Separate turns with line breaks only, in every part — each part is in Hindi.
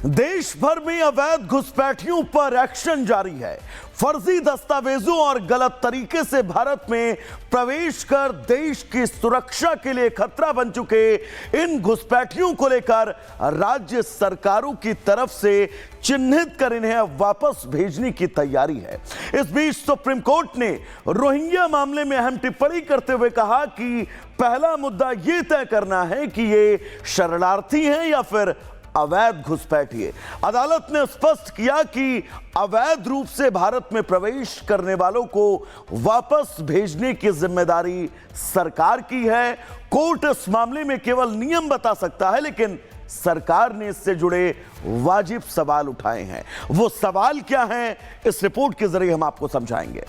देश भर में अवैध घुसपैठियों पर एक्शन जारी है। फर्जी दस्तावेजों और गलत तरीके से भारत में प्रवेश कर देश की सुरक्षा के लिए खतरा बन चुके इन घुसपैठियों को लेकर राज्य सरकारों की तरफ से चिन्हित कर इन्हें वापस भेजने की तैयारी है। इस बीच सुप्रीम कोर्ट ने रोहिंग्या मामले में अहम टिप्पणी करते हुए कहा कि पहला मुद्दा यह तय करना है कि ये शरणार्थी हैं या फिर अवैध घुसपैठिए। अदालत ने स्पष्ट किया कि अवैध रूप से भारत में प्रवेश करने वालों को वापस भेजने की जिम्मेदारी सरकार की है। कोर्ट इस मामले में केवल नियम बता सकता है, लेकिन सरकार ने इससे जुड़े वाजिब सवाल उठाए हैं। वो सवाल क्या हैं, इस रिपोर्ट के जरिए हम आपको समझाएंगे।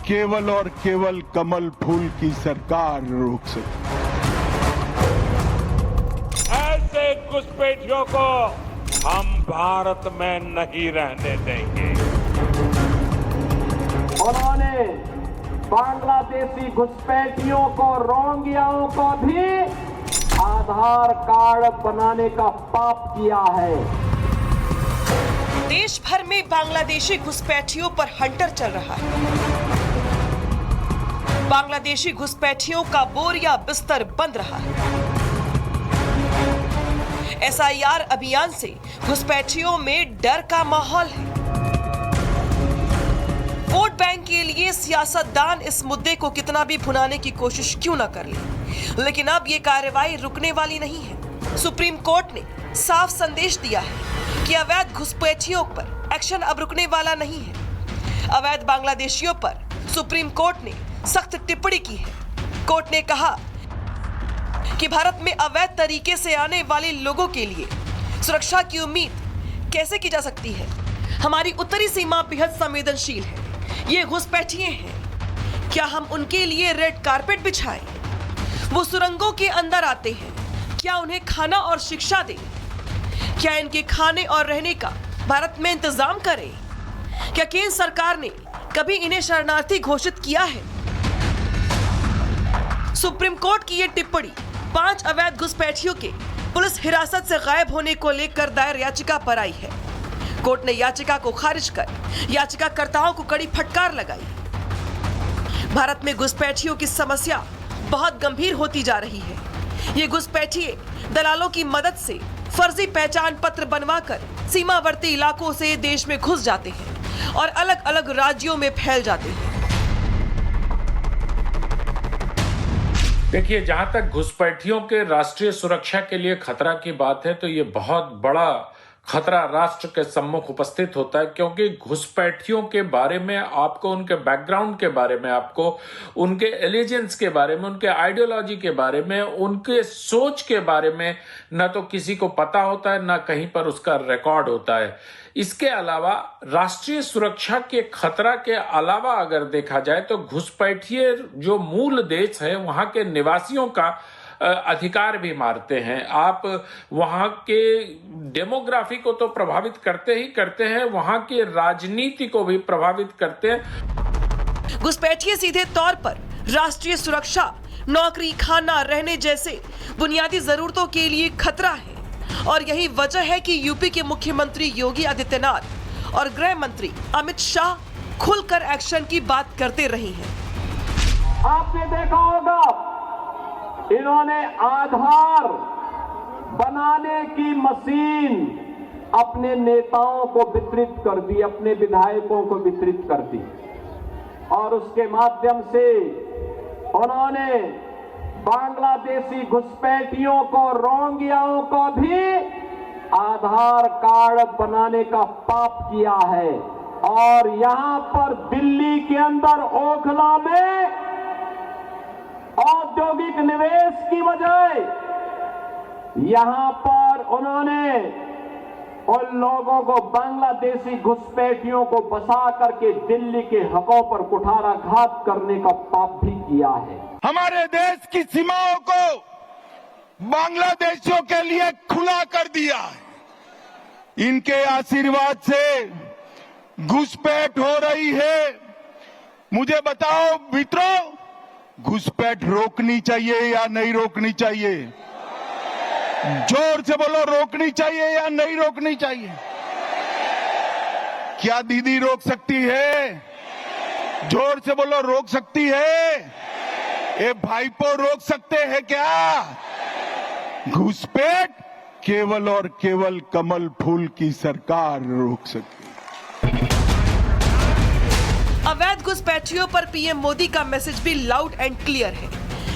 केवल और केवल कमल फूल की सरकार रोक सकती।
ऐसे घुसपैठियों को हम भारत में नहीं रहने देंगे।
उन्होंने बांग्लादेशी घुसपैठियों को, रोहिंग्याओं को भी आधार कार्ड बनाने का पाप किया है।
देश भर में बांग्लादेशी घुसपैठियों पर हंटर चल रहा है। बांग्लादेशी घुसपैठियों का बोरिया बिस्तर बंद रहा है। एसआईआर अभियान से घुसपैठियों में डर का माहौल है। वोट बैंक के लिए सियासतदान इस मुद्दे को कितना भी भुनाने की कोशिश क्यों न कर ले, लेकिन अब ये कार्रवाई रुकने वाली नहीं है। सुप्रीम कोर्ट ने साफ संदेश दिया है कि अवैध घुसपैठियों पर एक्शन अब रुकने वाला नहीं है। अवैध बांग्लादेशियों पर सुप्रीम कोर्ट ने सख्त टिप्पणी की है। कोर्ट ने कहा कि भारत में अवैध तरीके से आने वाले लोगों के लिए सुरक्षा की उम्मीद कैसे की जा सकती है। हमारी उत्तरी सीमा बेहद संवेदनशील है। ये घुसपैठिए हैं, क्या हम उनके लिए रेड कारपेट बिछाएं? वो सुरंगों के अंदर आते हैं, क्या उन्हें खाना और शिक्षा दें? क्या इनके खाने और रहने का भारत में इंतजाम करें? क्या केंद्र सरकार ने कभी इन्हें शरणार्थी घोषित किया है? सुप्रीम कोर्ट की यह टिप्पणी 5 अवैध घुसपैठियों के पुलिस हिरासत से गायब होने को लेकर दायर याचिका पर आई है। कोर्ट ने याचिका को खारिज कर याचिकाकर्ताओं को कड़ी फटकार लगाई। भारत में घुसपैठियों की समस्या बहुत गंभीर होती जा रही है। ये घुसपैठिए दलालों की मदद से फर्जी पहचान पत्र बनवाकर सीमावर्ती इलाकों से देश में घुस जाते हैं और अलग अलग राज्यों में फैल जाते हैं।
देखिए, जहां तक घुसपैठियों के राष्ट्रीय सुरक्षा के लिए खतरा की बात है, तो ये बहुत बड़ा खतरा राष्ट्र के सम्मुख उपस्थित होता है, क्योंकि घुसपैठियों के बारे में आपको, उनके बैकग्राउंड के बारे में, आपको उनके एलिजेंस के बारे में, उनके आइडियोलॉजी के बारे में, उनके सोच के बारे में न तो किसी को पता होता है, न कहीं पर उसका रिकॉर्ड होता है। इसके अलावा राष्ट्रीय सुरक्षा के खतरा के अलावा अगर देखा जाए तो घुसपैठिए जो मूल देश है वहां के निवासियों का अधिकार भी मारते हैं। आप वहां के डेमोग्राफी को तो प्रभावित करते ही करते हैं, वहां की राजनीति को भी प्रभावित करते हैं।
घुसपैठिए सीधे तौर पर राष्ट्रीय सुरक्षा, नौकरी, खाना, रहने जैसे बुनियादी जरूरतों के लिए खतरा है। और यही वजह है कि यूपी के मुख्यमंत्री योगी आदित्यनाथ और गृह मंत्री अमित शाह खुलकर एक्शन की बात करते रहे हैं।
आपने देखा होगा, इन्होंने आधार बनाने की मशीन अपने नेताओं को वितरित कर दी, अपने विधायकों को वितरित कर दी, और उसके माध्यम से उन्होंने बांग्लादेशी घुसपैठियों को, रोहिंग्याओं को भी आधार कार्ड बनाने का पाप किया है। और यहां पर दिल्ली के अंदर ओखला में औद्योगिक निवेश की बजाय यहां पर उन्होंने उन लोगों को, बांग्लादेशी घुसपैठियों को बसा करके दिल्ली के हकों पर कुठाराघात करने का पाप भी किया है।
हमारे देश की सीमाओं को बांग्लादेशियों के लिए खुला कर दिया है। इनके आशीर्वाद से घुसपैठ हो रही है, मुझे बताओ मित्रों, घुसपैठ रोकनी चाहिए या नहीं रोकनी चाहिए? जोर से बोलो, रोकनी चाहिए या नहीं रोकनी चाहिए? क्या दीदी रोक सकती है? जोर से बोलो, रोक सकती है? ये भाईपो रोक सकते हैं क्या? घुसपैठ केवल और केवल कमल फूल की सरकार रोक सकती है।
अवैध घुसपैठियों पर पीएम मोदी का मैसेज भी लाउड एंड क्लियर है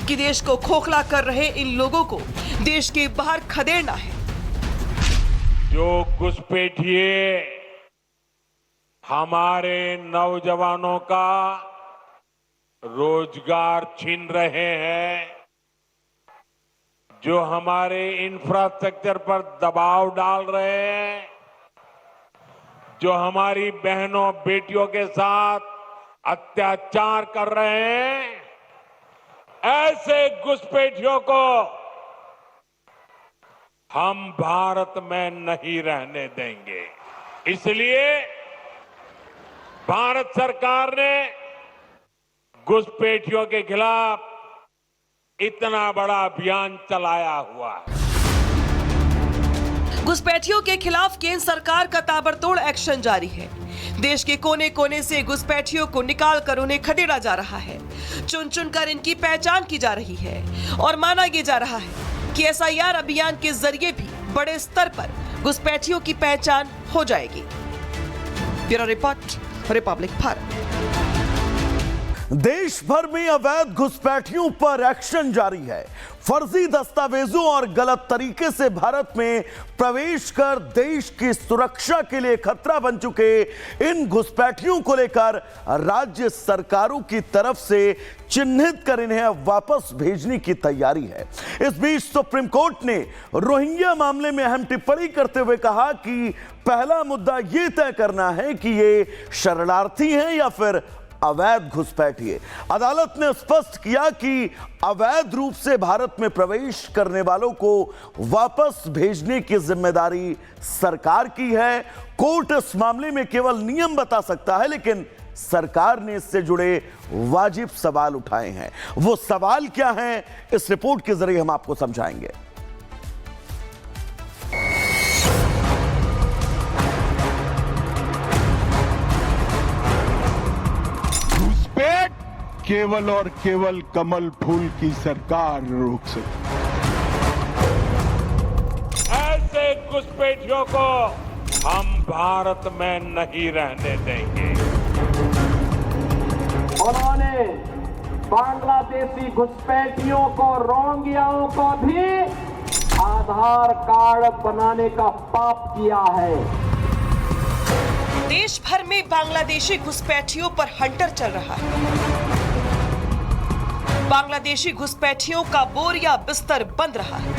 कि देश को खोखला कर रहे इन लोगों को देश के बाहर खदेड़ना है।
जो घुसपैठिए हमारे नौजवानों का रोजगार छीन रहे हैं, जो हमारे इंफ्रास्ट्रक्चर पर दबाव डाल रहे हैं, जो हमारी बहनों बेटियों के साथ अत्याचार कर रहे हैं, ऐसे घुसपैठियों को हम भारत में नहीं रहने देंगे। इसलिए भारत सरकार ने घुसपैठियों के खिलाफ इतना बड़ा अभियान चलाया हुआ है।
घुसपैठियों के खिलाफ केंद्र सरकार का ताबड़तोड़ एक्शन जारी है। देश के कोने कोने से घुसपैठियों को निकाल कर उन्हें खदेड़ा जा रहा है। चुन चुन कर इनकी पहचान की जा रही है और माना यह जा रहा है कि एसआईआर अभियान के जरिए भी बड़े स्तर पर घुसपैठियों की पहचान हो जाएगी। Bureau report, Republic Bharat.
देश भर में अवैध घुसपैठियों पर एक्शन जारी है। फर्जी दस्तावेजों और गलत तरीके से भारत में प्रवेश कर देश की सुरक्षा के लिए खतरा बन चुके इन घुसपैठियों को लेकर राज्य सरकारों की तरफ से चिन्हित कर इन्हें वापस भेजने की तैयारी है। इस बीच सुप्रीम कोर्ट ने रोहिंग्या मामले में अहम टिप्पणी करते हुए कहा कि पहला मुद्दा यह तय करना है कि ये शरणार्थी हैं या फिर अवैध घुसपैठिए। अदालत ने स्पष्ट किया कि अवैध रूप से भारत में प्रवेश करने वालों को वापस भेजने की जिम्मेदारी सरकार की है। कोर्ट इस मामले में केवल नियम बता सकता है, लेकिन सरकार ने इससे जुड़े वाजिब सवाल उठाए हैं। वो सवाल क्या हैं, इस रिपोर्ट के जरिए हम आपको समझाएंगे।
केवल और केवल कमल फूल की सरकार रोक सकती है।
ऐसे घुसपैठियों को हम भारत में नहीं रहने देंगे।
उन्होंने बांग्लादेशी घुसपैठियों को, रोहिंग्याओं को भी आधार कार्ड बनाने का पाप किया है।
देश भर में बांग्लादेशी घुसपैठियों पर हंटर चल रहा है। बांग्लादेशी घुसपैठियों का बोरिया बिस्तर बंद रहा है।